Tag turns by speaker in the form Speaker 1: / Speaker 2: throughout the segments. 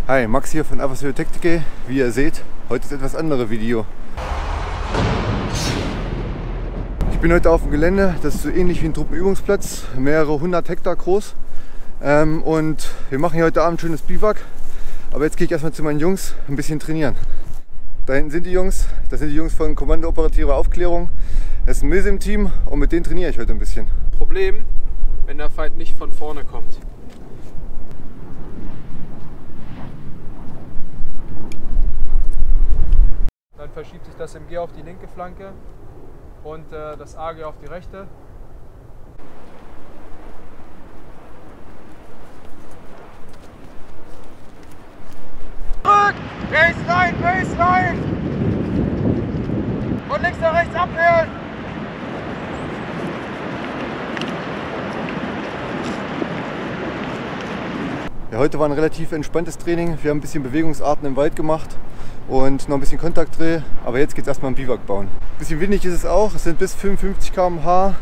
Speaker 1: Hi, Max hier von Avasio Tacticae. Wie ihr seht, heute ist etwas anderes Video. Ich bin heute auf dem Gelände, das ist so ähnlich wie ein Truppenübungsplatz, mehrere 100 Hektar groß. Und wir machen hier heute Abend schönes Biwak. Aber jetzt gehe ich erstmal zu meinen Jungs ein bisschen trainieren. Da hinten sind die Jungs, das sind die Jungs von Kommando Operative Aufklärung. Das ist ein MILSIM-Team und mit denen trainiere ich heute ein bisschen.
Speaker 2: Problem, wenn der Feind nicht von vorne kommt. Dann verschiebt sich das MG auf die linke Flanke und das AG auf die rechte.
Speaker 3: Zurück! Base rein! Von links nach rechts abwehren!
Speaker 1: Ja, heute war ein relativ entspanntes Training. Wir haben ein bisschen Bewegungsarten im Wald gemacht und noch ein bisschen Kontaktdreh. Aber jetzt geht es erstmal im Biwak bauen. Ein bisschen windig ist es auch. Es sind bis 55 km/h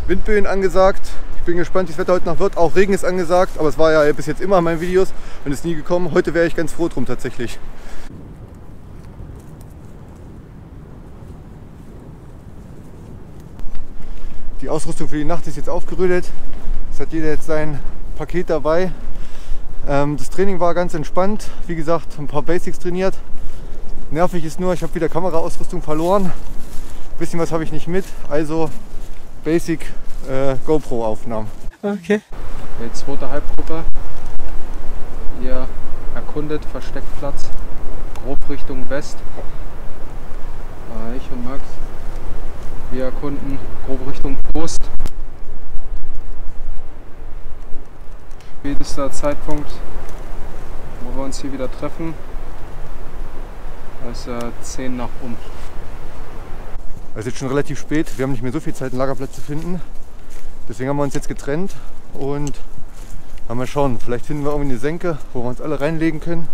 Speaker 1: Windböen angesagt. Ich bin gespannt, wie das Wetter heute noch wird. Auch Regen ist angesagt, aber es war ja bis jetzt immer in meinen Videos und ist nie gekommen. Heute wäre ich ganz froh drum tatsächlich. Die Ausrüstung für die Nacht ist jetzt aufgerödelt. Es hat jeder jetzt sein Paket dabei. Das Training war ganz entspannt. Wie gesagt, ein paar Basics trainiert. Nervig ist nur, ich habe wieder Kameraausrüstung verloren. Ein bisschen was habe ich nicht mit. Also Basic GoPro-Aufnahmen.
Speaker 2: Okay. Jetzt zweite Halbgruppe. Ihr erkundet Versteckplatz. Grob Richtung West. Ich und Max. Wir erkunden grob Richtung Post. Spätester Zeitpunkt, wo wir uns hier wieder treffen, ist 10 nach um.
Speaker 1: Es ist jetzt schon relativ spät, wir haben nicht mehr so viel Zeit, einen Lagerplatz zu finden. Deswegen haben wir uns jetzt getrennt und mal schauen, vielleicht finden wir irgendwie eine Senke, wo wir uns alle reinlegen können.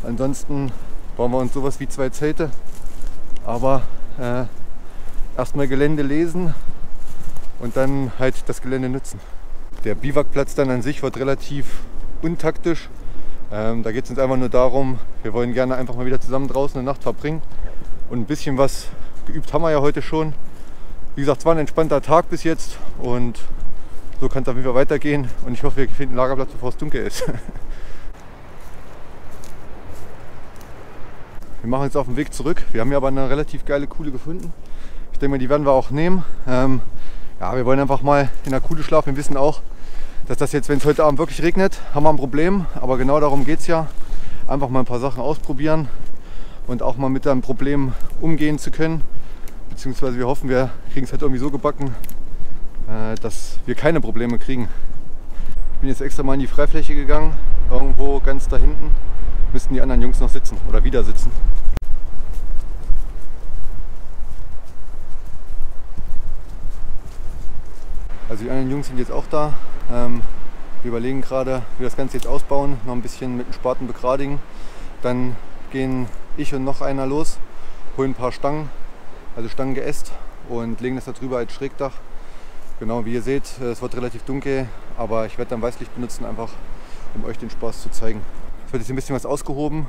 Speaker 1: Ansonsten bauen wir uns sowas wie 2 Zelte. Aber erstmal Gelände lesen und dann halt das Gelände nutzen. Der Biwakplatz dann an sich wird relativ untaktisch. Da geht es uns einfach nur darum, wir wollen gerne einfach mal wieder zusammen draußen eine Nacht verbringen. Und ein bisschen was geübt haben wir ja heute schon. Wie gesagt, es war ein entspannter Tag bis jetzt und so kann es auf jeden Fall weitergehen. Und ich hoffe, wir finden einen Lagerplatz, bevor es dunkel ist. Wir machen jetzt auf den Weg zurück. Wir haben hier aber eine relativ geile Kuhle gefunden. Ich denke mal, die werden wir auch nehmen. Ja, wir wollen einfach mal in der Kuhle schlafen. Wir wissen auch, dass das jetzt, wenn es heute Abend wirklich regnet, haben wir ein Problem. Aber genau darum geht es ja. Einfach mal ein paar Sachen ausprobieren und auch mal mit einem Problem umgehen zu können. Beziehungsweise wir hoffen, wir kriegen es halt irgendwie so gebacken, dass wir keine Probleme kriegen. Ich bin jetzt extra mal in die Freifläche gegangen. Irgendwo ganz da hinten müssten die anderen Jungs noch sitzen oder wieder sitzen. Also die anderen Jungs sind jetzt auch da. Wir überlegen gerade, wie wir das Ganze jetzt ausbauen, noch ein bisschen mit dem Spaten begradigen. Dann gehen ich und noch einer los, holen ein paar Stangen, also Stangengeäst und legen das da drüber als Schrägdach. Genau, wie ihr seht, es wird relativ dunkel, aber ich werde dann Weißlicht benutzen, einfach um euch den Spaß zu zeigen. Es wird jetzt ein bisschen was ausgehoben.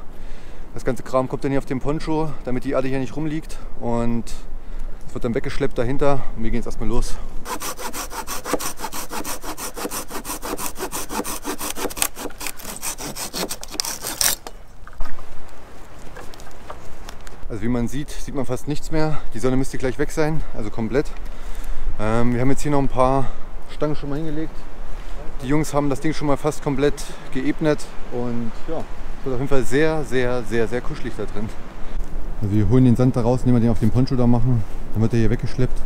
Speaker 1: Das ganze Kram kommt dann hier auf den Poncho, damit die Erde hier nicht rumliegt. Und es wird dann weggeschleppt dahinter und wir gehen jetzt erstmal los. Also wie man sieht man fast nichts mehr. Die Sonne müsste gleich weg sein, also komplett. Wir haben jetzt hier noch ein paar Stangen schon mal hingelegt. Die Jungs haben das Ding schon mal fast komplett geebnet und ja, es wird auf jeden Fall sehr, sehr, sehr, sehr kuschelig da drin. Also wir holen den Sand da raus, indem wir den auf den Poncho da machen. Dann wird er hier weggeschleppt.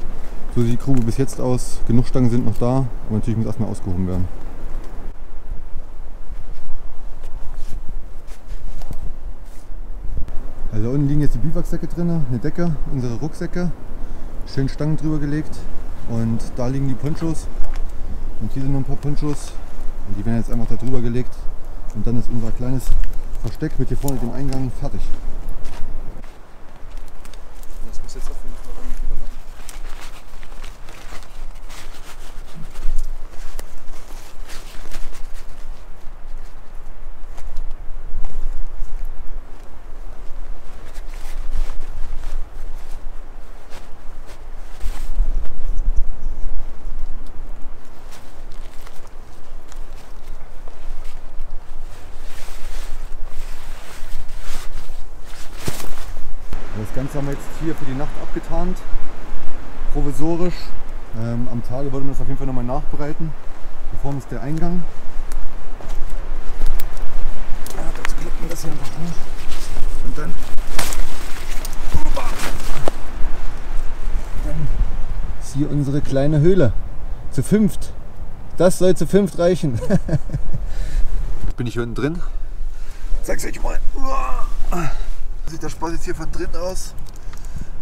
Speaker 1: So sieht die Grube bis jetzt aus. Genug Stangen sind noch da, aber natürlich muss erstmal ausgehoben werden. Also da unten liegen jetzt die Biwaksäcke drin, eine Decke, unsere Rucksäcke, schön Stangen drüber gelegt und da liegen die Ponchos und hier sind noch ein paar Ponchos und die werden jetzt einfach da drüber gelegt und dann ist unser kleines Versteck mit hier vorne dem Eingang fertig.
Speaker 2: Das muss jetzt auf jeden Fall irgendwie überlappen.
Speaker 1: Ganze haben wir jetzt hier für die Nacht abgetarnt, provisorisch. Am Tage wollte man das auf jeden Fall nochmal nachbereiten. Hier vorne ist der Eingang. Ja, jetzt klappt man das hier einfach hoch und dann ist hier unsere kleine Höhle. Zu fünft. Das soll zu fünft reichen. Bin ich hier unten drin? Zeig's euch mal. Sieht der Spaß jetzt hier von drin aus.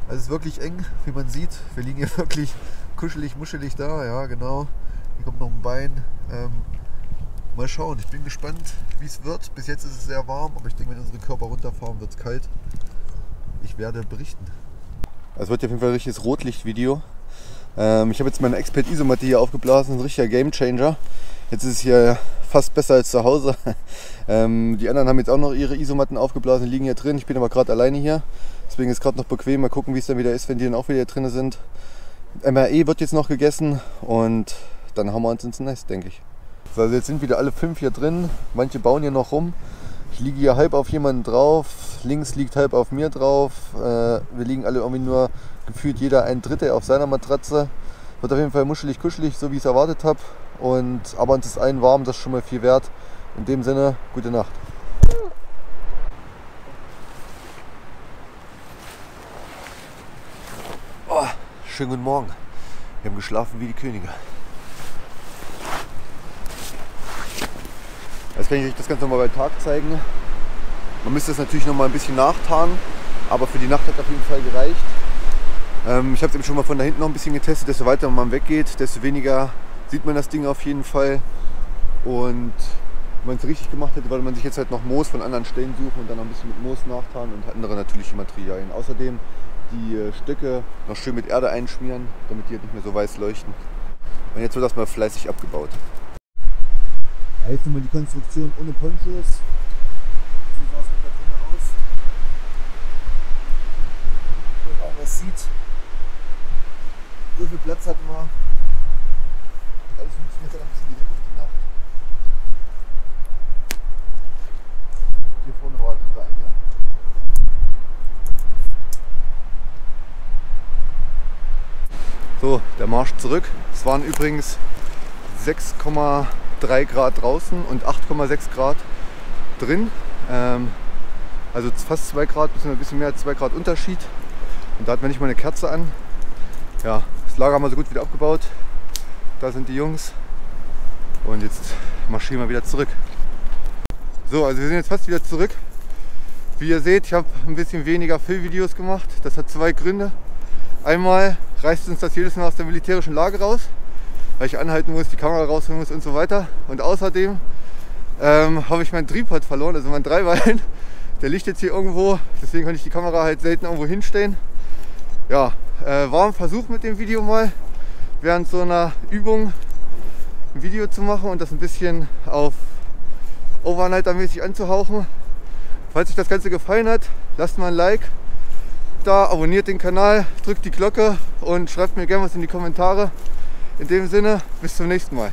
Speaker 1: Also es ist wirklich eng, wie man sieht. Wir liegen hier wirklich kuschelig, muschelig da. Ja, genau. Hier kommt noch ein Bein. Mal schauen. Ich bin gespannt, wie es wird. Bis jetzt ist es sehr warm, aber ich denke, wenn unsere Körper runterfahren, wird es kalt. Ich werde berichten. Es wird auf jeden Fall ein richtiges Rotlichtvideo. Ich habe jetzt meine Expert Isomatte hier aufgeblasen. Ein richtiger Gamechanger. Jetzt ist es hier fast besser als zu Hause. Die anderen haben jetzt auch noch ihre Isomatten aufgeblasen, liegen hier drin. Ich bin aber gerade alleine hier. Deswegen ist es gerade noch bequem. Mal gucken, wie es dann wieder ist, wenn die dann auch wieder hier drin sind. MRE wird jetzt noch gegessen und dann hauen wir uns ins Nest, denke ich. So, also jetzt sind wieder alle 5 hier drin. Manche bauen hier noch rum. Ich liege hier halb auf jemanden drauf. Links liegt halb auf mir drauf. Wir liegen alle irgendwie nur gefühlt jeder ein Drittel auf seiner Matratze. Wird auf jeden Fall muschelig, kuschelig, so wie ich es erwartet habe. Aber uns ist allen warm, das ist schon mal viel wert. In dem Sinne, gute Nacht. Oh, schönen guten Morgen. Wir haben geschlafen wie die Könige. Jetzt kann ich euch das Ganze nochmal bei Tag zeigen. Man müsste es natürlich noch mal ein bisschen nachtarnen, aber für die Nacht hat auf jeden Fall gereicht. Ich habe es eben schon mal von da hinten noch ein bisschen getestet. Desto weiter man weggeht, desto weniger sieht man das Ding auf jeden Fall. Und wenn man es richtig gemacht hätte, würde man sich jetzt halt noch Moos von anderen Stellen suchen und dann noch ein bisschen mit Moos nachtarnen und andere natürliche Materialien. Außerdem die Stöcke noch schön mit Erde einschmieren, damit die halt nicht mehr so weiß leuchten. Und jetzt wird das mal fleißig abgebaut. Jetzt nochmal die Konstruktion ohne Ponchos. So sah es mit da drinnen aus. Wenn man das sieht. So viel Platz hatten wir. Alles funktioniert dann ein bisschen direkt auf die Nacht. Hier vorne war unser Eingang. So, der Marsch zurück. Es waren übrigens 6,3 Grad draußen und 8,6 Grad drin. Also fast 2 Grad, ein bisschen mehr als 2 Grad Unterschied. Und da hatten wir nicht mal eine Kerze an. Ja, das Lager haben wir so gut wieder abgebaut. Da sind die Jungs. Und jetzt marschieren wir wieder zurück. So, also wir sind jetzt fast wieder zurück. Wie ihr seht, ich habe ein bisschen weniger Filmvideos gemacht. Das hat 2 Gründe. Einmal reißt uns das jedes Mal aus der militärischen Lage raus, weil ich anhalten muss, die Kamera rausholen muss und so weiter. Und außerdem habe ich mein Tripod verloren, also mein Dreibein. Der liegt jetzt hier irgendwo, deswegen kann ich die Kamera halt selten irgendwo hinstellen. Ja, war ein Versuch mit dem Video mal, während so einer Übung ein Video zu machen und das ein bisschen auf Overnighter-mäßig anzuhauchen. Falls euch das Ganze gefallen hat, lasst mal ein Like da, abonniert den Kanal, drückt die Glocke und schreibt mir gerne was in die Kommentare. In dem Sinne, bis zum nächsten Mal.